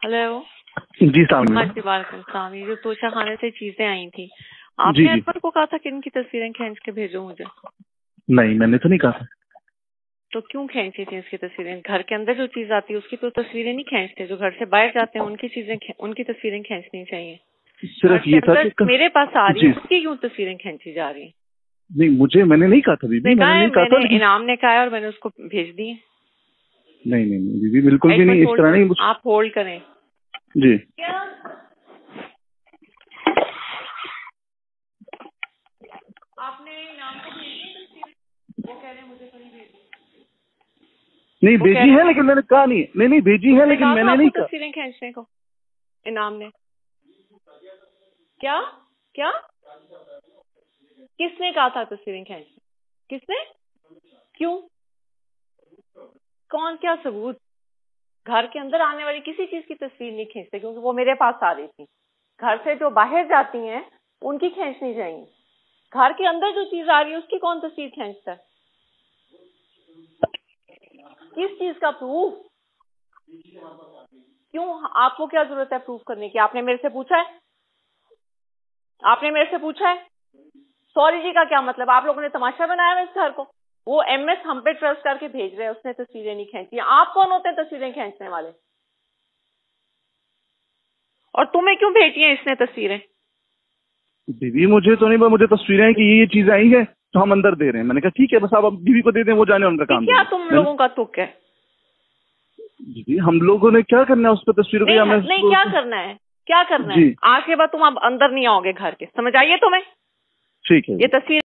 Hello जी साहब। ये जो तोशा खाने से चीजें आई थी, आपने अनवर को कहा था कि इनकी तस्वीरें खींच के भेजो मुझे? नहीं, मैंने तो नहीं कहा था। तो क्यों खींची थी इसकी तस्वीरें? घर के अंदर जो चीज आती है उसकी तो तस्वीरें नहीं खींचते, जो घर से बाहर जाते हैं उनकी चीजें, उनकी तस्वीरें खींचनी चाहिए। सिर्फ ये था कि मेरे पास आ रही है उसकी क्यों तस्वीरें खींची जा रही है? नहीं, मैंने नहीं कहा था बीबी, मैंने नहीं कहा था। इनाम ने कहा और मैंने उसको भेज दी। नहीं बीबी, बिल्कुल भी नहीं, इस तरह नहीं। आप होल्ड करें जी। आपने इनाम को भेज दी? वो कह रहे हैं मुझे तो नहीं भेजी। नहीं भेजी है, लेकिन मैंने कहा नहीं। नहीं भेजी है, लेकिन मैंने नहीं कहा तस्वीरें खींचने को। इनाम ने क्या क्या किसने कहा था तस्वीरें खींचने? किसने? क्यों? कौन? क्या सबूत? घर के अंदर आने वाली किसी चीज की तस्वीर नहीं खींचते, क्योंकि वो मेरे पास आ रही थी। घर से जो बाहर जाती हैं उनकी खींचनी चाहिए। घर के अंदर जो चीज आ रही है उसकी कौन तस्वीर खींचता है? किस चीज का प्रूफ? क्यों? आपको क्या जरूरत है प्रूफ करने की? आपने मेरे से पूछा है? आपने मेरे से पूछा है? सॉरी जी का क्या मतलब? आप लोगों ने तमाशा बनाया है इस घर को। वो एमएस हम पे ट्रस्ट करके भेज रहे हैं, उसने तस्वीरें नहीं खींची। आप कौन होते हैं तस्वीरें खींचने वाले? और तुम्हें क्यों भेजी है इसने तस्वीरें? बीबी मुझे तो नहीं, मुझे तस्वीरें कि ये चीज आई है तो हम अंदर दे रहे हैं। मैंने कहा ठीक है, बस आप बीबी को दे दें, वो जाने उनका काम। क्या तुम लोगों का तुक है? दीदी हम लोगों ने क्या करना है उस पर तस्वीरों को? नहीं क्या करना है? क्या करना है? आज के बाद तुम अब अंदर नहीं आओगे घर के, समझ आइए तुम्हें? ठीक है। ये तस्वीर